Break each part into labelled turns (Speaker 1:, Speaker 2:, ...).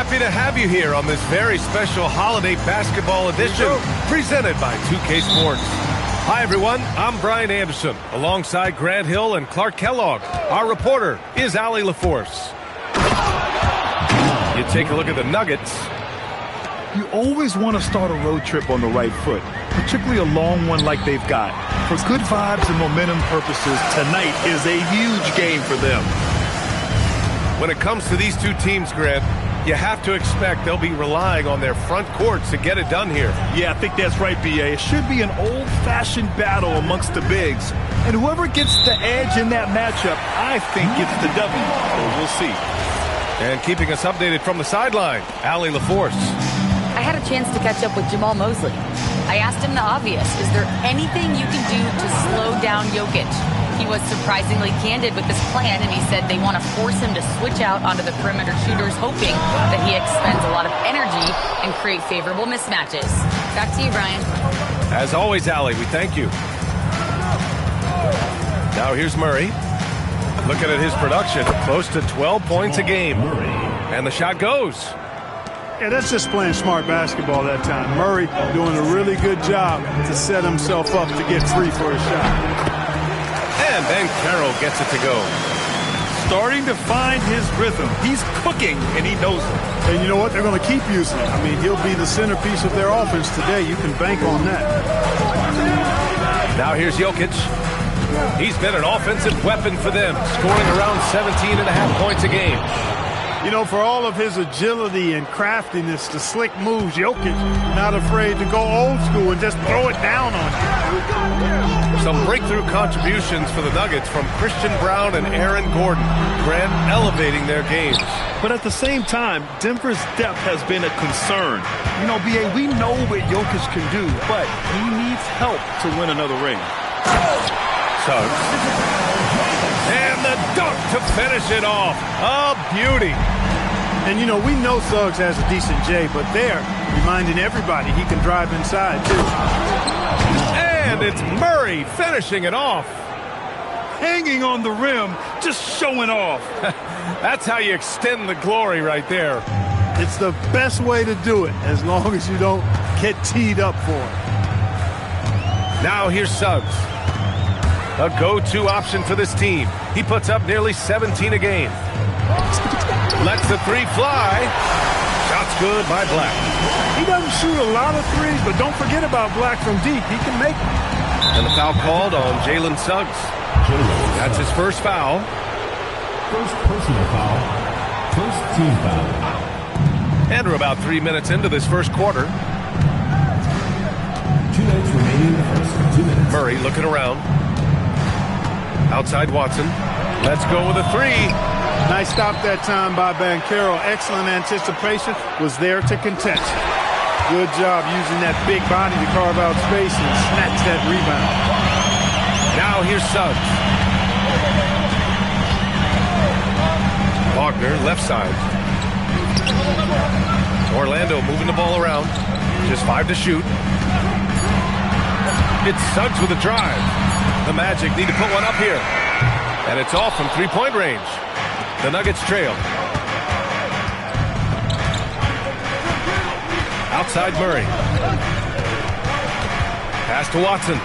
Speaker 1: happy to have you here on this very special holiday basketball edition presented by 2K Sports. Hi, everyone. I'm Brian Anderson, alongside Grant Hill and Clark Kellogg. Our reporter is Allie LaForce. You take a look at the Nuggets.
Speaker 2: You always want to start a road trip on the right foot, particularly a long one like they've got. For good vibes and momentum purposes, tonight is a huge game for them.
Speaker 1: When it comes to these two teams, Grant, you have to expect they'll be relying on their front courts to get it done here.
Speaker 2: Yeah, I think that's right, B.A. It should be an old-fashioned battle amongst the bigs. And whoever gets the edge in that matchup, I think gets the W. So we'll see.
Speaker 1: And keeping us updated from the sideline, Allie LaForce.
Speaker 3: I had a chance to catch up with Jamal Mosley. I asked him the obvious. Is there anything you can do to slow down Jokic? He was surprisingly candid with this plan, and he said they want to force him to switch out onto the perimeter shooters, hoping that he expends a lot of energy and create favorable mismatches. Back to you, Brian.
Speaker 1: As always, Allie, we thank you. Now here's Murray. Looking at his production, close to 12 points a game. And the shot goes.
Speaker 4: Yeah, that's just playing smart basketball that time. Murray doing a really good job to set himself up to get free for a shot.
Speaker 1: And then Carroll gets it to go.
Speaker 2: Starting to find his rhythm. He's cooking, and he knows it.
Speaker 4: And you know what? They're going to keep using it. I mean, he'll be the centerpiece of their offense today. You can bank on that.
Speaker 1: Now here's Jokic. He's been an offensive weapon for them, scoring around 17.5 points a game.
Speaker 4: You know, for all of his agility and craftiness, the slick moves, Jokic not afraid to go old school and just throw it down on you.
Speaker 1: Some breakthrough contributions for the Nuggets from Christian Brown and Aaron Gordon. Grant elevating their games.
Speaker 2: But at the same time, Denver's depth has been a concern. You know, B.A., we know what Jokic can do, but he needs help to win another ring.
Speaker 1: Suggs. And the dunk to finish it off. A beauty.
Speaker 4: And, you know, we know Suggs has a decent J, but they're reminding everybody he can drive inside, too.
Speaker 1: And it's Murray finishing it off.
Speaker 2: Hanging on the rim, just showing off.
Speaker 1: That's how you extend the glory right there.
Speaker 4: It's the best way to do it, as long as you don't get teed up for it.
Speaker 1: Now here's Suggs. A go-to option for this team. He puts up nearly 17 a game. Lets the three fly. Shot's good by Black.
Speaker 4: He doesn't shoot a lot of threes, but don't forget about Black from deep. He can make them.
Speaker 1: And the foul called on Jalen Suggs. That's his first foul.
Speaker 5: First personal foul. First team foul.
Speaker 1: And we're about 3 minutes into this first quarter.
Speaker 5: 2 minutes remaining in the first. 2 minutes.
Speaker 1: Murray looking around. Outside Watson. Let's go with a three.
Speaker 4: Nice stop that time by Banchero. Excellent anticipation. Was there to contest. Good job using that big body to carve out space and snatch that rebound.
Speaker 1: Now here's Suggs. Wagner, left side. Orlando moving the ball around. Just 5 to shoot. It's Suggs with a drive. The Magic need to put one up here. And it's off from three-point range. The Nuggets trail. Outside Murray. Pass to Watson.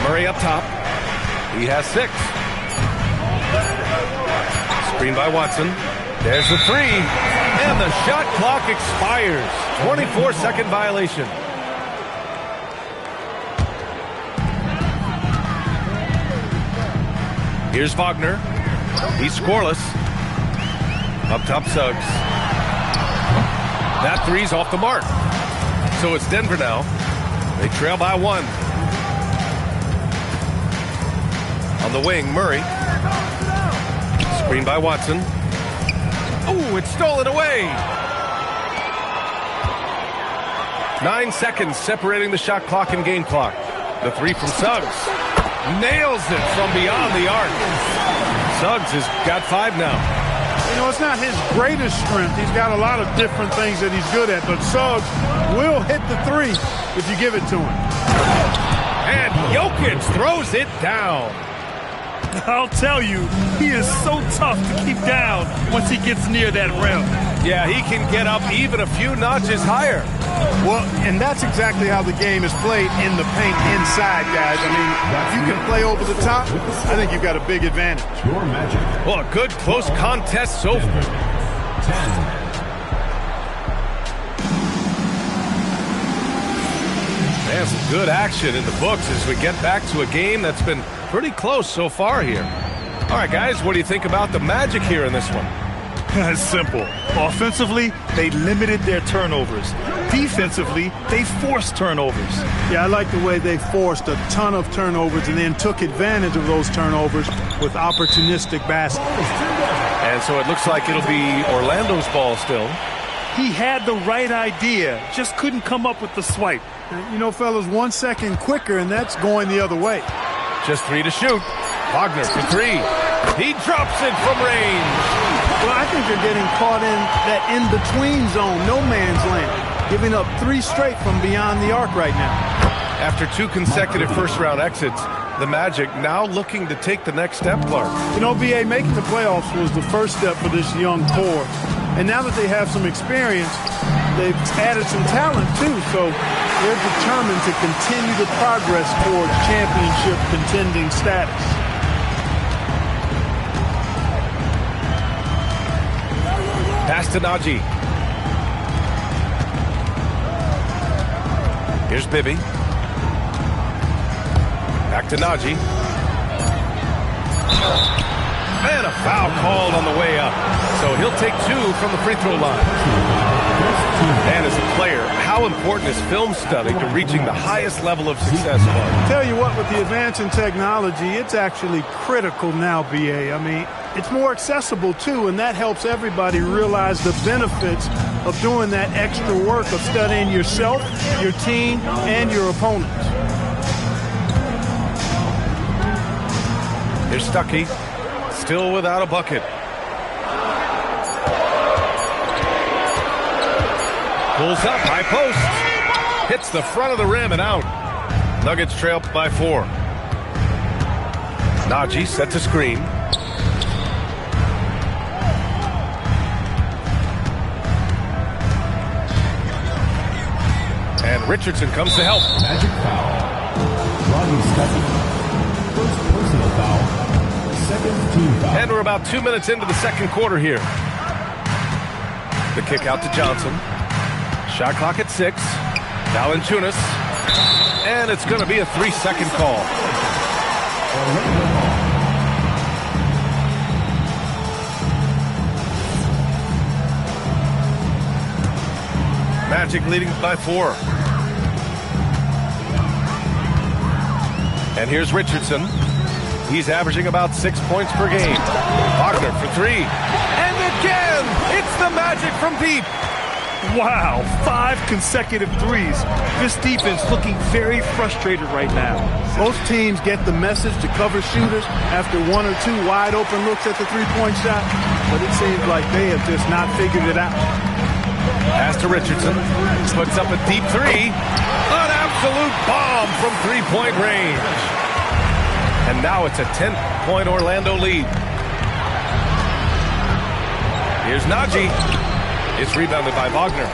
Speaker 1: Murray up top. He has 6. Screen by Watson. There's the three. And the shot clock expires. 24-second violation. Here's Wagner. He's scoreless. Up top, Suggs. That three's off the mark. So it's Denver now. They trail by 1. On the wing, Murray. Screen by Watson. Oh, it's stolen away. 9 seconds separating the shot clock and game clock. The three from Suggs. Nails it from beyond the arc. Suggs has got 5 now.
Speaker 4: You know, it's not his greatest strength. He's got a lot of different things that he's good at, but Suggs will hit the three if you give it to him.
Speaker 1: And Jokic throws it down.
Speaker 2: I'll tell you, he is so tough to keep down once he gets near that rim.
Speaker 1: Yeah, he can get up even a few notches higher.
Speaker 4: Well, and that's exactly how the game is played in the paint inside, guys. I mean, if you can play over the top, I think you've got a big advantage.
Speaker 5: Your Magic.
Speaker 1: Well, a good close contest so far.
Speaker 5: 10.
Speaker 1: Man, some good action in the books as we get back to a game that's been pretty close so far here. All right, guys, what do you think about the Magic here in this one?
Speaker 2: It's simple. Offensively, they limited their turnovers. Defensively, they forced turnovers.
Speaker 4: Yeah, I like the way they forced a ton of turnovers and then took advantage of those turnovers with opportunistic baskets.
Speaker 1: And so it looks like it'll be Orlando's ball still.
Speaker 2: He had the right idea, just couldn't come up with the swipe.
Speaker 4: You know, fellas, 1 second quicker, and that's going the other way.
Speaker 1: Just 3 to shoot. Wagner for 3. He drops it from range.
Speaker 4: Well, I think you're getting caught in that in-between zone, no man's land, giving up 3 straight from beyond the arc right now.
Speaker 1: After 2 consecutive first-round exits, the Magic now looking to take the next step, Clark.
Speaker 4: You know, B.A., making the playoffs was the first step for this young core. And now that they have some experience, they've added some talent, too. So they're determined to continue the progress towards championship contending status.
Speaker 1: Pass to Najee. Here's Bibby. Back to Najee. And a foul called on the way up. So he'll take 2 from the free throw line. And as a player, how important is film study to reaching the highest level of success?
Speaker 4: Tell you what, with the advance in technology, it's actually critical now, BA. I mean, it's more accessible, too, and that helps everybody realize the benefits of doing that extra work of studying yourself, your team, and your opponents.
Speaker 1: Here's Stuckey, still without a bucket. Pulls up, high post. Hits the front of the rim and out. Nuggets trail by 4. Najee set to screen. And Richardson comes to help.
Speaker 5: Magic foul. Rodney Stuckey. First personal foul. Second team foul.
Speaker 1: And we're about 2 minutes into the second quarter here. The kick out to Johnson. Shot clock at 6. Valanciunas. And it's going to be a 3-second call. Magic leading by 4. And here's Richardson. He's averaging about 6 points per game. Wagner for 3. And again, it's the Magic from deep.
Speaker 2: Wow, 5 consecutive threes. This defense looking very frustrated right now.
Speaker 4: Most teams get the message to cover shooters after 1 or 2 wide open looks at the three-point shot, but it seems like they have just not figured it out.
Speaker 1: Pass to Richardson. Puts up a deep 3. An absolute bomb from three-point range. And now it's a 10-point Orlando lead. Here's Najee. It's rebounded by Wagner.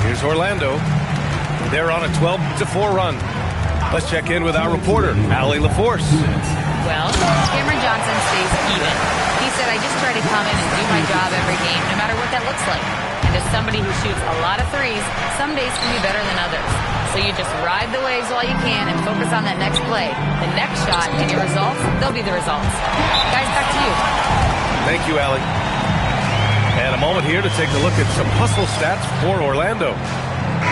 Speaker 1: Here's Orlando. They're on a 12-4 run. Let's check in with our reporter, Allie LaForce.
Speaker 3: Well, Cameron Johnson stays even. He said, I just try to come in and do my job every game, no matter what that looks like. And as somebody who shoots a lot of threes, some days can be better than others. So you just ride the waves while you can and focus on that next play. The next shot and your results, they'll be the results. Guys, back to you.
Speaker 1: Thank you, Allie. And a moment here to take a look at some hustle stats for Orlando.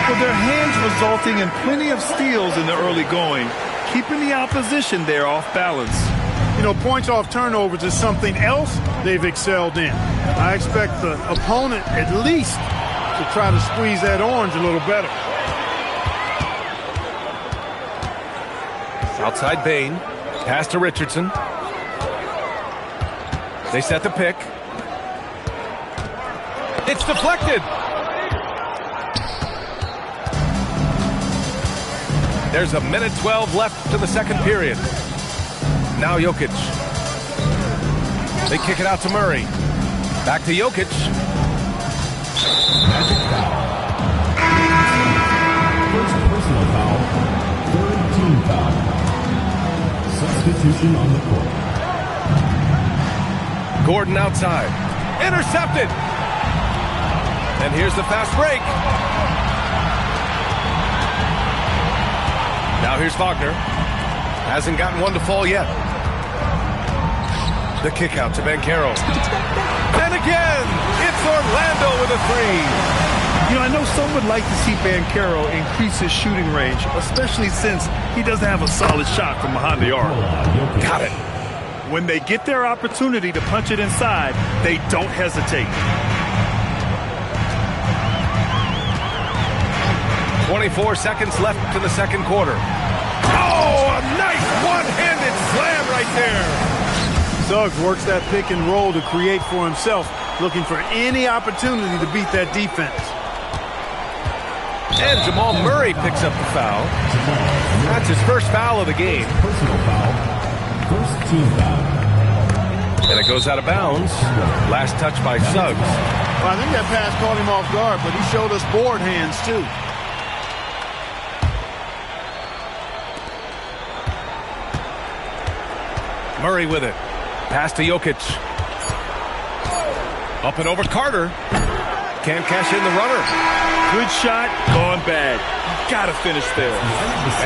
Speaker 2: With their hands resulting in plenty of steals in the early going, keeping the opposition there off balance.
Speaker 4: You know, points off turnovers is something else they've excelled in. I expect the opponent at least to try to squeeze that orange a little better.
Speaker 1: Outside Bain. Pass to Richardson. They set the pick. It's deflected. There's a minute 12 left to the second period. Now Jokic. They kick it out to Murray. Back to Jokic.
Speaker 5: Magic foul. First personal foul. Third team foul. Substitution on the court.
Speaker 1: Gordon outside. Intercepted. And here's the fast break. Now here's Wagner. Hasn't gotten one to fall yet. The kick out to Banchero. And again, it's Orlando with a three.
Speaker 2: You know, I know some would like to see Banchero increase his shooting range, especially since he doesn't have a solid shot from behind the arc.
Speaker 1: Got it.
Speaker 2: When they get their opportunity to punch it inside, they don't hesitate.
Speaker 1: 24 seconds left in the second quarter. Oh, a nice one-handed slam right there.
Speaker 4: Suggs works that pick and roll to create for himself, looking for any opportunity to beat that defense.
Speaker 1: And Jamal Murray picks up the foul. That's his first foul of the game.
Speaker 5: Personal foul. First team foul.
Speaker 1: And it goes out of bounds. Last touch by Suggs.
Speaker 4: Well, I think that pass caught him off guard, but he showed us board hands, too.
Speaker 1: Murray with it. Pass to Jokic. Up and over Carter. Can't cash in the runner.
Speaker 2: Good shot, gone bad. Gotta finish there.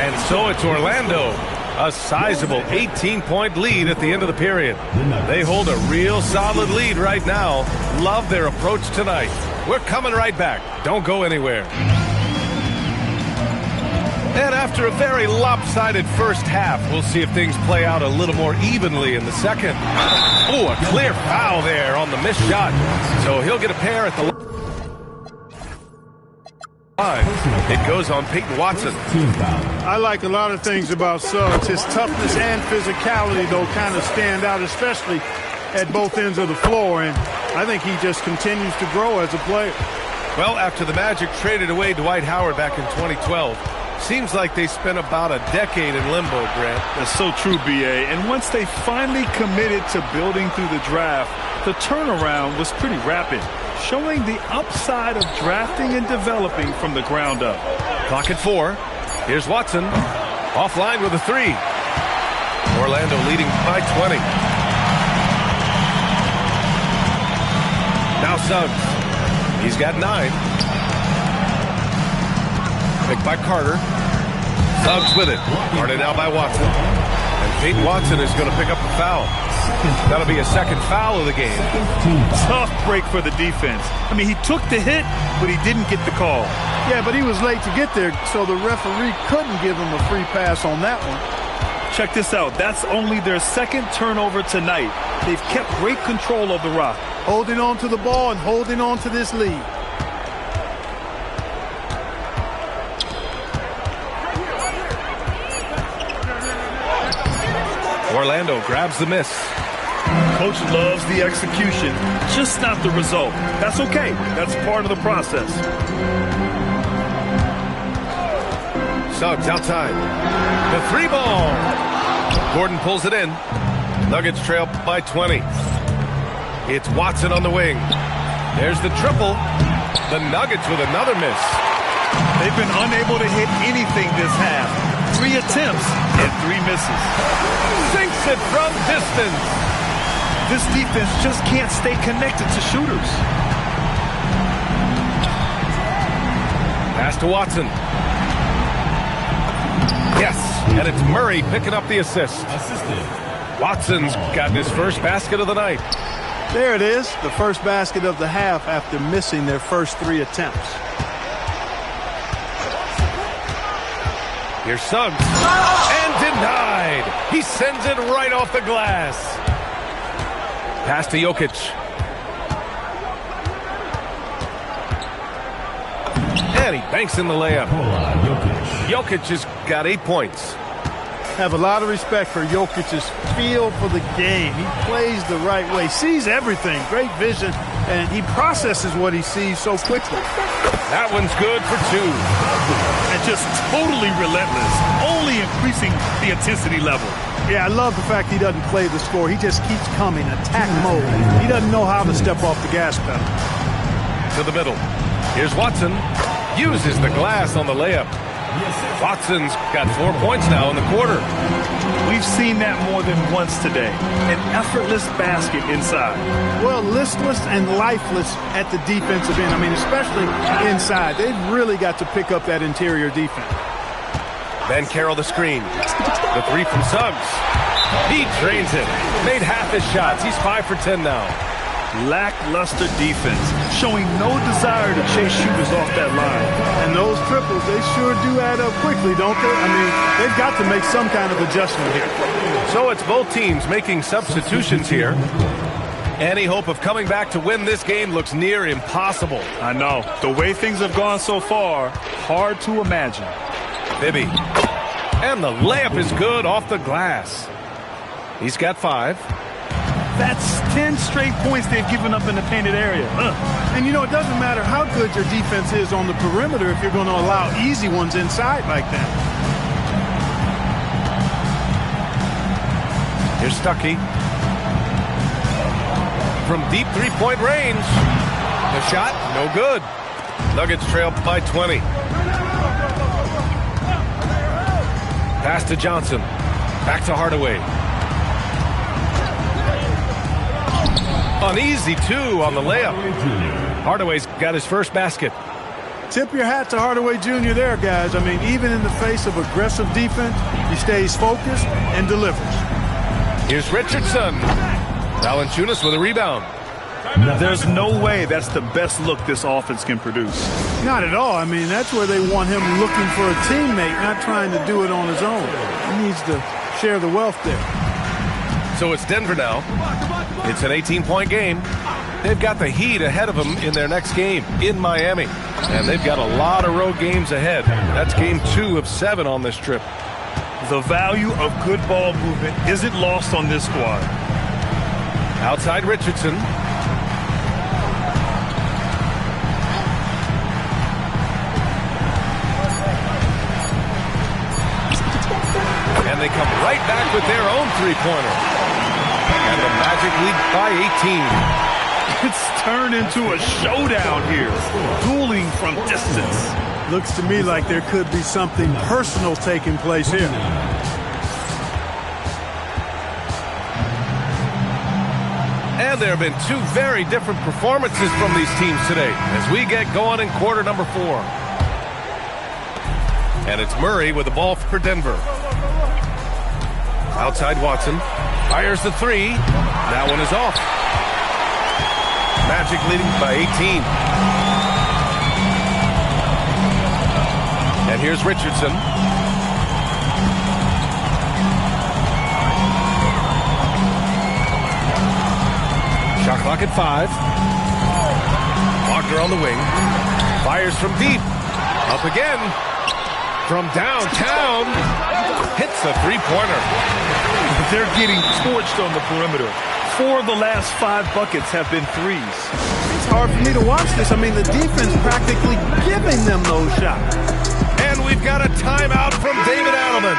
Speaker 1: And so it's Orlando. A sizable 18-point lead at the end of the period. They hold a real solid lead right now. Love their approach tonight. We're coming right back. Don't go anywhere. And after a very lopsided first half, we'll see if things play out a little more evenly in the second. Oh, a clear foul there on the missed shot. So he'll get a pair at the line. It goes on Peyton Watson.
Speaker 4: I like a lot of things about Suggs. His toughness and physicality, though, kind of stand out, especially at both ends of the floor. And I think he just continues to grow as a player.
Speaker 1: Well, after the Magic traded away Dwight Howard back in 2012, seems like they spent about a decade in limbo, Grant.
Speaker 2: That's so true, B.A. And once they finally committed to building through the draft, the turnaround was pretty rapid, showing the upside of drafting and developing from the ground up.
Speaker 1: Clock at 4. Here's Watson. Offline with a three. Orlando leading by 20. Now Suggs. He's got 9. Picked by Carter. Suggs with it. Guarded now by Watson. And Peyton Watson is going to pick up the foul. That'll be a second foul of the game.
Speaker 2: Tough break for the defense. I mean, he took the hit, but he didn't get the call.
Speaker 4: Yeah, but he was late to get there, so the referee couldn't give him a free pass on that one.
Speaker 2: Check this out. That's only their second turnover tonight. They've kept great control of the rock.
Speaker 4: Holding on to the ball and holding on to this lead.
Speaker 1: Orlando grabs the miss.
Speaker 2: Coach loves the execution, just not the result. That's okay. That's part of the process.
Speaker 1: Suggs outside. The three ball. Gordon pulls it in. Nuggets trail by 20. It's Watson on the wing. There's the triple. The Nuggets with another miss.
Speaker 2: They've been unable to hit anything this half. 3 attempts and 3 misses.
Speaker 1: Sinks it from distance.
Speaker 2: This defense just can't stay connected to shooters.
Speaker 1: Pass to Watson. Yes, and it's Murray picking up the assist. Watson's gotten his first basket of the night.
Speaker 4: There it is, the first basket of the half after missing their first 3 attempts.
Speaker 1: Here's Suggs. And denied. He sends it right off the glass. Pass to Jokic. And he banks in the layup. Jokic has got 8 points.
Speaker 4: Have a lot of respect for Jokic's feel for the game. He plays the right way, sees everything. Great vision and he processes what he sees so quickly.
Speaker 1: That one's good for 2.
Speaker 2: And just totally relentless, only increasing the intensity level.
Speaker 4: Yeah, I love the fact he doesn't play the score. He just keeps coming, attack mode. He doesn't know how to step off the gas pedal.
Speaker 1: To the middle. Here's Watson. Uses the glass on the layup. Watson's got 4 points now in the quarter.
Speaker 2: We've seen that more than once today. An effortless basket inside.
Speaker 4: Well, listless and lifeless at the defensive end. I mean, especially inside. They've really got to pick up that interior defense.
Speaker 1: Ben Carroll the screen. The 3 from Suggs. He drains it. Made half his shots. He's 5 for 10 now.
Speaker 2: Lackluster defense, showing no desire to chase shooters off that line.
Speaker 4: And those triples, they sure do add up quickly, don't they? I mean, they've got to make some kind of adjustment here.
Speaker 1: So it's both teams making substitutions here. Any hope of coming back to win this game looks near impossible.
Speaker 2: I know. The way things have gone so far, hard to imagine.
Speaker 1: Bibby. And the layup is good off the glass. He's got 5.
Speaker 2: That's 10 straight points they've given up in the painted area.
Speaker 4: And, you know, it doesn't matter how good your defense is on the perimeter if you're going to allow easy ones inside like that.
Speaker 1: Here's Stuckey. From deep three-point range. The shot, no good. Nuggets trail by 20. Pass to Johnson. Back to Hardaway. An easy 2 on the layup. Hardaway's got his first basket.
Speaker 4: Tip your hat to Hardaway Jr. there, guys. I mean, even in the face of aggressive defense, he stays focused and delivers.
Speaker 1: Here's Richardson. Valanciunas with a rebound.
Speaker 2: There's no way that's the best look this offense can produce.
Speaker 4: Not at all. I mean, that's where they want him looking for a teammate, not trying to do it on his own. He needs to share the wealth there.
Speaker 1: So it's Denver now. It's an 18-point game. They've got the Heat ahead of them in their next game in Miami. And they've got a lot of road games ahead. That's game 2 of 7 on this trip.
Speaker 2: The value of good ball movement isn't lost on this squad.
Speaker 1: Outside Richardson. And they come right back with their own three-pointer. And the Magic lead by 18.
Speaker 2: It's turned into a showdown here. Dueling from distance.
Speaker 4: Looks to me like there could be something personal taking place here.
Speaker 1: And there have been 2 very different performances from these teams today as we get going in quarter number 4. And it's Murray with the ball for Denver. Outside Watson. Fires the 3. That one is off. Magic leading by 18. And here's Richardson. Shot clock at 5. Wagner on the wing. Fires from deep. Up again. From downtown. Hits a three-pointer.
Speaker 2: They're getting torched on the perimeter. 4 of the last 5 buckets have been threes.
Speaker 4: It's hard for me to watch this. I mean, the defense practically giving them those shots.
Speaker 1: And we've got a timeout from David Adelman,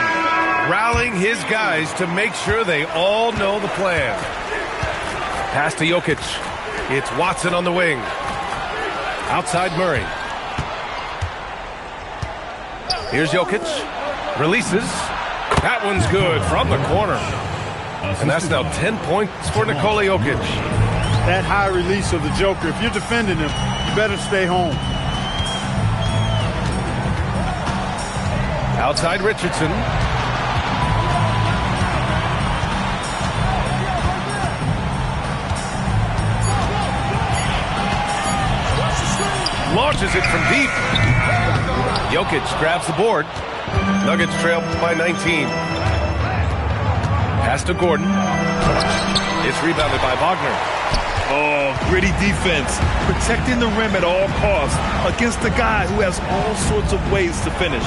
Speaker 1: rallying his guys to make sure they all know the plan. Pass to Jokic. It's Watson on the wing. Outside Murray. Here's Jokic. Releases. That one's good from the corner. And that's now 10 points for Nikola Jokic.
Speaker 4: That high release of the Joker, if you're defending him, you better stay home.
Speaker 1: Outside Richardson. Launches it from deep. Jokic grabs the board. Nuggets trail by 19. Pass to Gordon. It's rebounded by Wagner.
Speaker 2: Oh, gritty defense. Protecting the rim at all costs against a guy who has all sorts of ways to finish.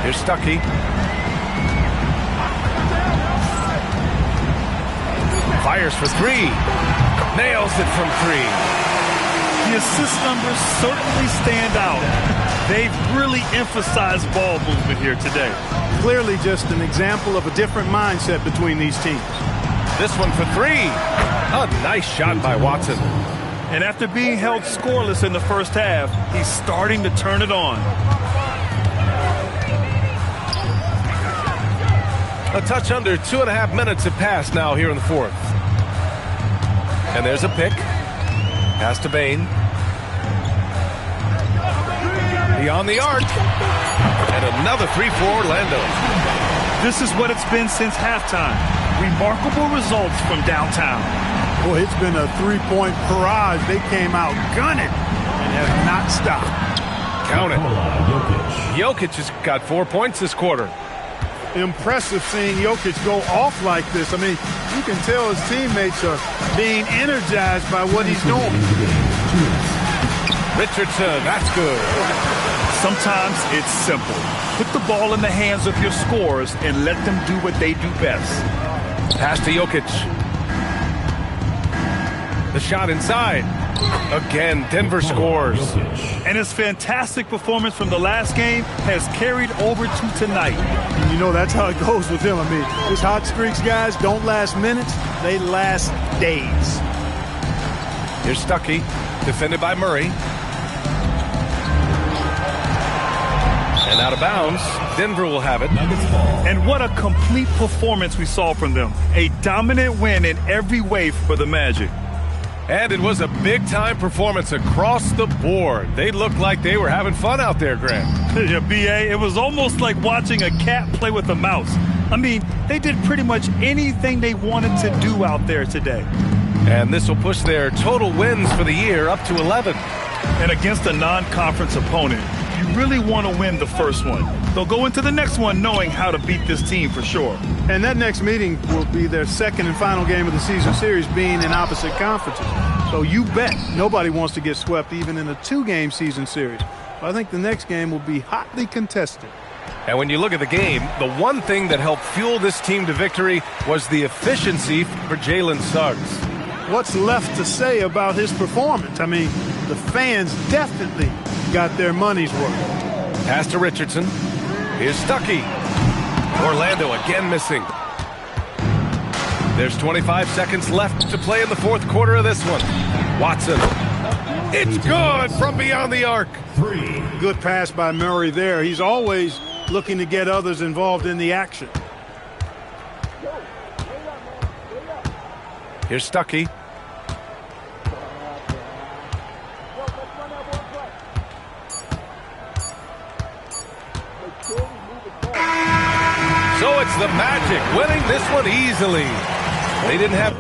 Speaker 1: Here's Stuckey. Fires for three. Nails it from three.
Speaker 2: The assist numbers certainly stand out. They've really emphasized ball movement here today.
Speaker 4: Clearly just an example of a different mindset between these teams.
Speaker 1: This one for three. A nice shot by Watson.
Speaker 2: And after being held scoreless in the first half, he's starting to turn it on.
Speaker 1: A touch under 2.5 minutes have passed now here in the fourth. And there's a pick. Pass to Bain. Beyond the arc. And another three for Orlando.
Speaker 2: This is what it's been since halftime. Remarkable results from downtown.
Speaker 4: Boy, it's been a three-point barrage. They came out gunning and have not stopped.
Speaker 1: Count it. Jokic has got 4 points this quarter.
Speaker 4: Impressive seeing Jokic go off like this. I mean, you can tell his teammates are being energized by what he's doing. Richardson, that's good.
Speaker 2: Sometimes it's simple. Put the ball in the hands of your scorers and let them do what they do best.
Speaker 1: Pass to Jokic. The shot inside. Again, Denver scores.
Speaker 2: And his fantastic performance from the last game has carried over to tonight.
Speaker 4: And you know, that's how it goes with him. I mean, his hot streaks, guys, don't last minutes. They last days.
Speaker 1: Here's Stuckey, defended by Murray. And out of bounds, Denver will have it.
Speaker 2: And what a complete performance we saw from them. A dominant win in every way for the Magic.
Speaker 1: And it was a big-time performance across the board. They looked like they were having fun out there, Grant.
Speaker 2: Yeah, B.A., it was almost like watching a cat play with a mouse. I mean, they did pretty much anything they wanted to do out there today.
Speaker 1: And this will push their total wins for the year up to 11.
Speaker 2: And against a non-conference opponent, you really want to win the first one. They'll go into the next one knowing how to beat this team for sure.
Speaker 4: And that next meeting will be their second and final game of the season series, being in opposite conferences. So you bet nobody wants to get swept even in a two-game season series. I think the next game will be hotly contested.
Speaker 1: And when you look at the game, the one thing that helped fuel this team to victory was the efficiency for Jalen Suggs.
Speaker 4: What's left to say about his performance? I mean, the fans definitely got their money's worth.
Speaker 1: Pass to Richardson. Here's Stuckey. Orlando again missing. There's 25 seconds left to play in the fourth quarter of this one. Watson. It's good from beyond the arc.
Speaker 4: Good pass by Murray there. He's always looking to get others involved in the action.
Speaker 1: Here's Stuckey. So it's the Magic winning this one easily. They didn't have